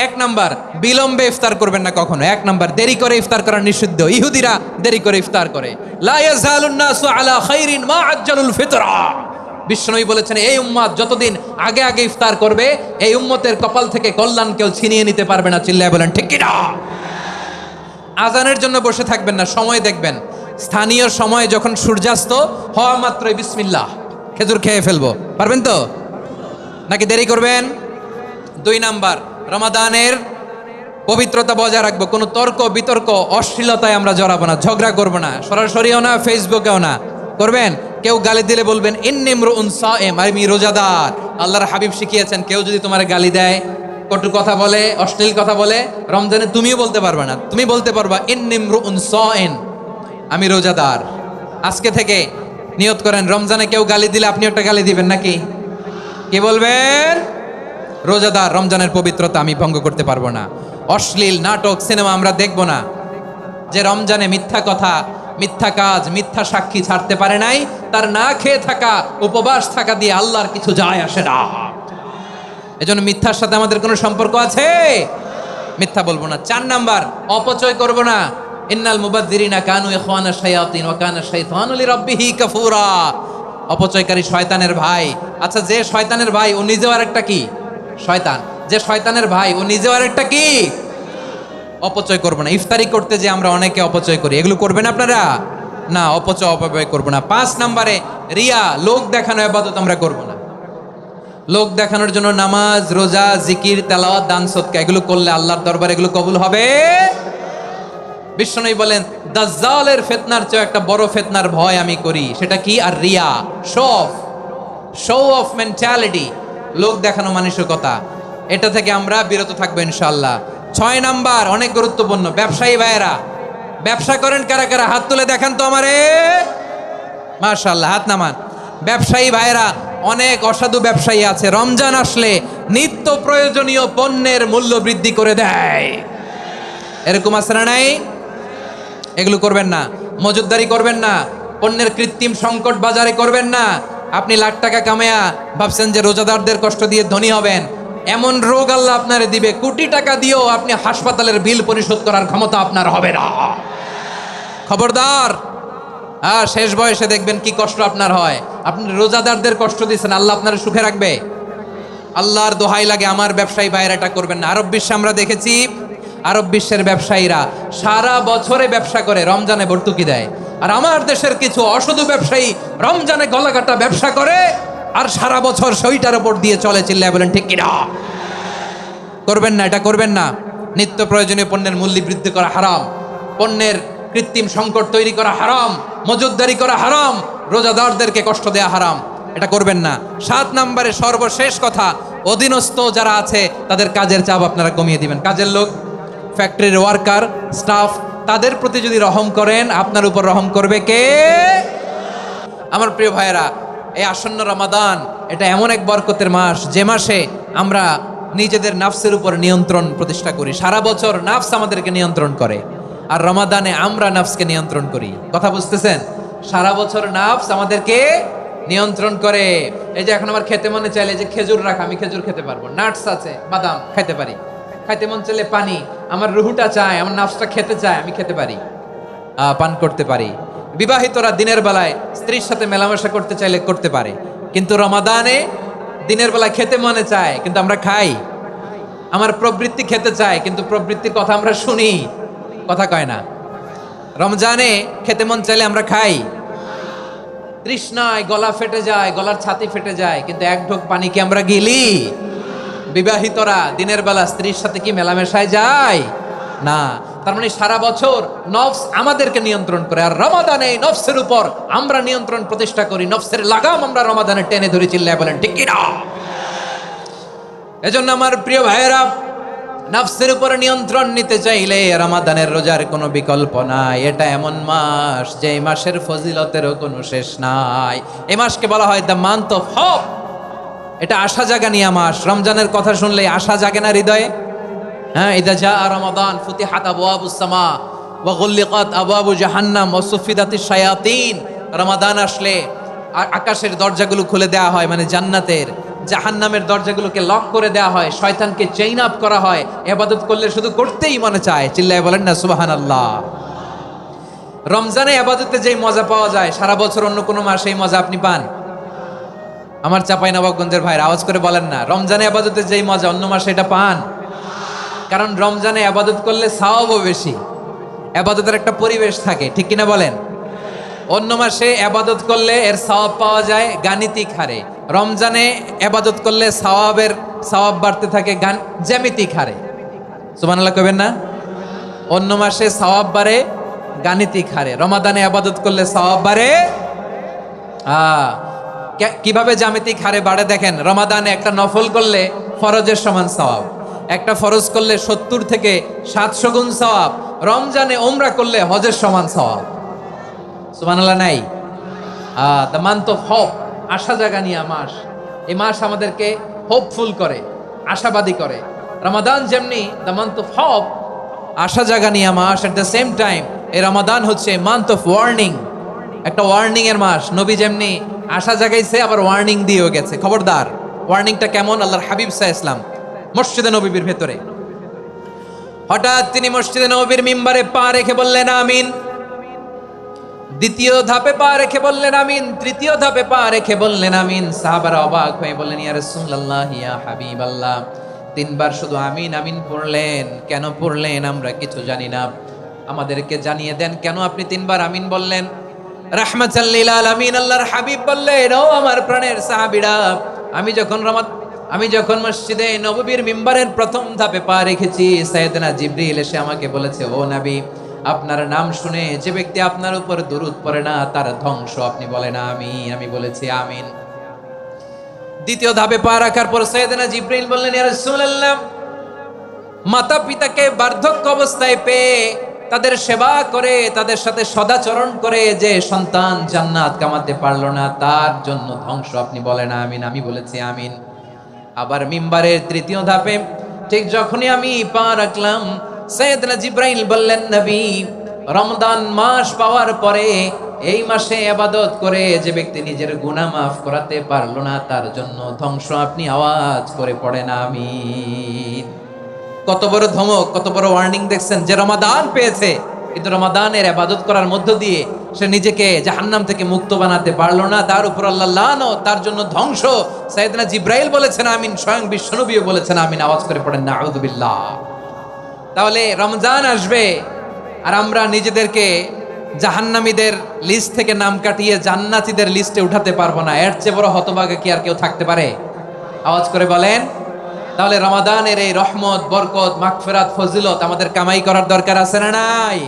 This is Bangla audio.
এক নাম্বার, বিলম্বে ইফতার করবেন না কখনো। এক নাম্বার, দেরি করে ইফতার করা নিষিদ্ধ। ইহুদিরা দেরি করে ইফতার করে। লা ইয়াজালুন নাসু আলা খাইরিন মা আজ্জালুল ফিতরা। বিশ্বনবী বলেছেন, এই উম্মত যতদিন আগে আগে ইফতার করবে, এই উম্মতের কপাল থেকে কল্যাণ কেউ ছিনিয়ে নিতে পারবে না। চিল্লায় বলেন ঠিক কি না? আজানের জন্য বসে থাকবেন না, সময় দেখবেন। স্থানীয় সময় যখন সূর্যাস্ত হওয়া মাত্রই বিসমিল্লাহ, খেজুর খেয়ে ফেলবো। পারবেন তো নাকি দেরি করবেন? 2 নাম্বার, রমাদানের পবিত্রতা বজায় রাখবো। কোনো তর্ক বিতর্ক অশ্লীলতায় আমরা জড়াবো না, ঝগড়া করবো না, সরাসরিও না, ফেসবুকেও না। করবেন কেউ গালি দিলে বলবেন ইন্নী ইমরুউন সায়েম, আমি রোজাদার। আল্লাহর হাবিব শিখিয়েছেন, কেউ যদি তোমার গালি দেয়, কটু কথা বলে, অশ্লীল কথা বলে, রমজানে তুমিও বলতে পারবে না। তুমি বলতে পারবা ইন্নী ইমরুউন সায়েম, আমি রোজাদার। আজকে থেকে নিয়ত করেন, রমজানে কেউ গালি দিলে আপনি একটা গালি দিবেন নাকি? কি বলবেন? রোজাদার, রমজানের পবিত্রতা আমি ভঙ্গ করতে পারবো না। অশ্লীল নাটক সিনেমা আমরা দেখব না। যে রমজানে মিথ্যা কথা, মিথ্যা কাজ, মিথ্যা সাক্ষী ছাড়তে পারে নাই, তার না খেয়ে থাকা, উপবাস থাকা দিয়ে আল্লাহর কিছু যায় আসে না। এজন্য মিথ্যার সাথে আমাদের কোনো সম্পর্ক আছে? মিথ্যা বলবো না। 4 নাম্বার, অপচয় করব না। ইন্নাল মুবাযযিরিনা কানু ইখওয়ানা শায়াতিন ওয়া কানা শাইতানু লিরাব্বিহি কাফুরা। অপচয়কারী শয়তানের ভাই। আচ্ছা, যে শয়তানের ভাই ও নিজেও আরেকটা কি? শয়তান। যে শয়তানের ভাই ও নিজেও আরেকটা কি? অপচয় করবো না। ইফতারি করতে যে আমরা অনেকে অপচয় করি, এগুলো করবেন আপনারা না। অপচয় অপব্যয় করবো না। 5 নাম্বারে, রিয়া, লোক দেখানো ইবাদত আমরা করবো না। লোক দেখানোর জন্য নামাজ, রোজা, জিকির, তেলাওয়াত, দান, সদকা এগুলো করলে আল্লাহর দরবারে এগুলো কবুল হবে। বিশ্বনবী বলেন, দাজ্জালের ফিতনার চেয়ে একটা বড় ফিতনার ভয় আমি করি। সেটা কি? আর রিয়া, শো অফ মেন্টালিটি, লোক দেখানো মানসিকতা। এটা থেকে আমরা বিরত থাকবো ইনশাআল্লাহ। 6 নাম্বার, অনেক গুরুত্বপূর্ণ, ব্যবসায়ী ভাইয়েরা, ব্যবসা করেন কারা কারা? হাত তুলে দেখান তো আমারে। মাশাআল্লাহ, হাত নামান। ব্যবসায়ী ভাইয়েরা, অনেক অসাধু ব্যবসায়ী আছে, রমজান আসলে নিত্য প্রয়োজনীয় পণ্যের মূল্য বৃদ্ধি করে দেয়। এরকম আছে না নাই? এগুলো করবেন না। মজুদদারি করবেন না। পণ্যের কৃত্রিম সংকট বাজারে করবেন না। আপনি লাখ টাকা কামায়া ভাবছেন যে রোজাদারদের কষ্ট দিয়ে ধনী হবেন। এমন রোগ আল্লাহ আপনারে দিবে, কোটি টাকা দিয়েও আপনি হাসপাতালের বিল পরিশোধ করার ক্ষমতা আপনার হবে না। খবরদার। শেষ বয়সে দেখবেন কি কষ্ট আপনার হয়। আপনি রোজাদারদের কষ্ট দিচ্ছেন, আল্লাহ আপনার সুখে রাখবে? আল্লাহর দোহাই লাগে, আমার ব্যবসায়ী ভাইয়েরা এটা করবেন না। আরব বিশ্বে আমরা দেখেছি, আরব বিশ্বের ব্যবসায়ীরা সারা বছরে ব্যবসা করে, রমজানে ভর্তুকি দেয়। আর আমার দেশের কিছু অসাধু ব্যবসায়ী রমজানে গলাকাটা ব্যবসা করে আর সারা বছর সইটার উপর দিয়ে চলে। চিল্লায় বলেন ঠিক কিনা? করবেন না, এটা করবেন না। নিত্য প্রয়োজনীয় পণ্যের মূল্য বৃদ্ধি করা হারাম, পণ্যের কৃত্রিম সংকট তৈরি করা হারাম, মজুদদারি করা হারাম, রোজাদারদেরকে কষ্ট দেয়া হারাম। এটা করবেন না। 7 নাম্বারে সর্বশেষ কথা, অধীনস্থ যারা আছে তাদের কাজের চাপ আপনারা কমিয়ে দিবেন। কাজের লোক, ফ্যাক্টরির ওয়ার্কার, স্টাফ, তাদের প্রতি যদি রহম করেন, আপনার উপর রহম করবে কে? আমার প্রিয় ভাইয়েরা, এই আসন্ন রমাদান এটা এমন এক বরকতের মাস, যে মাসে আমরা নিজেদের নাফসের উপর নিয়ন্ত্রণ প্রতিষ্ঠা করি। সারা বছর নাফস আমাদেরকে নিয়ন্ত্রণ করে, আর রমাদানে আমরা নাফসকে নিয়ন্ত্রণ করি। কথা বুঝতেছেন? সারা বছর নাফস আমাদেরকে নিয়ন্ত্রণ করে। এই যে এখন আমার খেতে মনে চাইলে যে খেজুর রাখ, আমি খেজুর খেতে পারবো, নাটস আছে, বাদাম খাইতে পারি। খাইতে মন চাইলে পানি, আমার রুহুটা চায়, আমার নাফসটা খেতে চায়, আমি খেতে পারি, পান করতে পারি। বিবাহিতরা দিনের বেলায় স্ত্রীর সাথে মেলামেশা করতে চাইলে করতে পারে, কিন্তু রমাদানে দিনের বেলায় খেতে মনে চায় কিন্তু আমরা খাই। আমার প্রবৃত্তি খেতে চায় কিন্তু প্রবৃত্তির কথা আমরা শুনি, কথা কয় না। রমজানে খেতে মন চাইলে আমরা খাই, তৃষ্ণায় গলা ফেটে যায়, গলার ছাতি ফেটে যায়, কিন্তু এক ঢোক পানি কি আমরা গিলি? বিবাহিতরা দিনের বেলা স্ত্রীর সাথে কি মেলামেশায় যায় না। তার মানে সারা বছর নফস আমাদেরকে নিয়ন্ত্রণ করে, আর রমাদানে এই নফসের উপর আমরা নিয়ন্ত্রণ প্রতিষ্ঠা করি। নফসের লাগাম আমরা রমাদানে টেনে ধরে, চিল্লায় বলেন ঠিক কি না? এজন্য আমার প্রিয় ভাইয়েরা, নফসের উপরে নিয়ন্ত্রণ নিতে চাইলে রমাদানের রোজার কোনো বিকল্প নাই। এটা এমন মাস যে মাসের ফজিলতেরও কোনো শেষ নাই। এই মাসকে বলা হয় দ্য মান্থ অফ হোপ। এটা আশা জাগানিয়া মাস। রমজানের কথা শুনলে আশা জাগে না হৃদয়ে? হ্যাঁ, ইদা জাআ রমাদান ফুতিহাত আবওয়াবুস সামা ওয়া গুল্লিকাত আবওয়াবু জাহান্নাম ওয়া সুফিদাতিশ শায়াতিন। রমাদান আসলে আকাশের দরজাগুলো খুলে দেওয়া হয়, মানে জান্নাতের জাহান্নামের দরজাগুলোকে লক করে দেওয়া হয়, শয়তানকে চেইন আপ করা হয়, ইবাদত করলে শুধু করতেই মনে চায়। চিল্লায় বলেন না সুবহানাল্লাহ। রমজানে ইবাদতে যেই মজা পাওয়া যায় সারা বছর অন্য কোনো মাসে এই মজা আপনি পান? আমার চাঁপাইনবাবগঞ্জের ভাইরা আওয়াজ করে বলেন না, রমজানে ইবাদতে যেই মজা অন্য মাসে এটা পান? কারণ রমজানে ইবাদত করলে সওয়াবও বেশি, ইবাদতের একটা পরিবেশ থাকে, ঠিক কিনা বলেন? অন্য মাসে ইবাদত করলে এর সওয়াব পাওয়া যায় গাণিতিক হারে, রমজানে ইবাদত করলে সওয়াব বাড়তে থাকে জ্যামিতিক হারে। সুবহানাল্লাহ কইবেন না? অন্য মাসে সওয়াব বাড়ে গাণিতিক হারে, রমাদানে ইবাদত করলে সওয়াব বাড়ে কিভাবে জ্যামিতিক হারে বাড়ে দেখেন। রমাদানে একটা নফল করলে ফরজের সমান সওয়াব, একটা ফরজ করলে 70 থেকে 700 গুণ সওয়াব, রমজানে উমরা করলে হজের সমান সওয়াব। সুবহানাল্লাহ নাই? দ্য মান্থ অফ হোপ, আশা জাগানিয়া মাস। এই মাস আমাদেরকে হোপফুল করে, আশাবাদী করে। রমাদান যেমনি দ্য মান্থ অফ হোপ, আশা জাগানিয়া মাস, এট দ্য সেম টাইম এই রমাদান হচ্ছে মান্থ অফ ওয়ার্নিং, একটা ওয়ার্নিং এর মাস। নবী যেমনি আশা জাগাইছে আবার ওয়ার্নিং দিয়েও গেছে, খবরদার। ওয়ার্নিংটা কেমন? আল্লাহর হাবিব সাল্লাল্লাহু আলাইহি ওয়াসাল্লাম মসজিদে নববীর ভেতরে হঠাৎ তিনি মসজিদে নববীর মিম্বারে পা রেখে বললেন আমিন। দ্বিতীয় ধাপে পা রেখে বললেন আমিন, তৃতীয় ধাপে পা রেখে বললেন আমিন। সাহাবারা অবাক হয়ে বললেন ইয়া রাসূলুল্লাহ, ইয়া হাবিবাল্লাহ, 3 বার শুধু আমিন আমিন পড়লেন, কেন পড়লেন আমরা কিছু জানি না, আমাদেরকে জানিয়ে দেন কেন আপনি 3 বার আমিন বললেন? রাহমাতাল লিল আলামিন আল্লাহর হাবিব বললেন, ও আমার প্রাণের সাহাবীরা, আমি যখন মসজিদে নববীর মিম্বারের প্রথম ধাপে পা রেখেছি, সাইয়েদনা জিবরিল এসে আমাকে বলেছে, ও নবী, আপনার নাম শুনে যে ব্যক্তি আপনার উপর দুরূদ পড়ে না তার ধ্বংস। আপনি বলেন আমিন। আমি বলেছি আমিন। দ্বিতীয় ধাপে পা রাখার পর সাইয়েদনা জিবরিল বললেন, ইয়া রাসূলুল্লাহ, মাতা পিতাকে বার্ধক্য অবস্থায় পেয়ে তাদের সেবা করে, তাদের সাথে সদাচরণ করে যে সন্তান জান্নাত কামাতে পারলো না তার জন্য ধ্বংস। আপনি বলেন আমিন। আমি বলেছি আমিন। আবার মিম্বারের তৃতীয় ধাপে ঠিক যখনই আমি পা রাখলাম, সাইয়েদনা জিবরাইল বললেন, নবী, রমজান মাস পাওয়ার পরে এই মাসে ইবাদত করে যে ব্যক্তি নিজের গুনাহ মাফ করাতে পারলো না তার জন্য ধ্বংস। আপনি আওয়াজ করে পড়েন আমিন। কত বড় ধমক, কত বড় ওয়ার্নিং দেখছেন। যে রমাদান পেয়েছে কিন্তু রমাদানের ইবাদত করার মধ্য দিয়ে সে নিজেকে জাহান্নাম থেকে মুক্ত বানাতে পারলো না, তার উপর আল্লাহ লানত, তার জন্য ধ্বংস। সাইয়েদনা জিবরাইল বলেছেন আমিন, স্বয়ং বিশ্বনবীও বলেছেন আমিন। আওয়াজ করে পড়েন নাউযু বিল্লাহ। তাহলে রমজান আসবে আর আমরা নিজেদেরকে জাহান্নামীদের লিস্ট থেকে নাম কাটিয়ে জান্নাতীদের লিস্টে উঠাতে পারবো না। এর চেয়ে বড় হতভাগা কি আর কেউ থাকতে পারে? আওয়াজ করে বলেন। তাহলে রমাদানের এই রহমত, বরকত, মাগফিরাত, ফজিলত আমাদের কামাই করার দরকার আছে না নাই?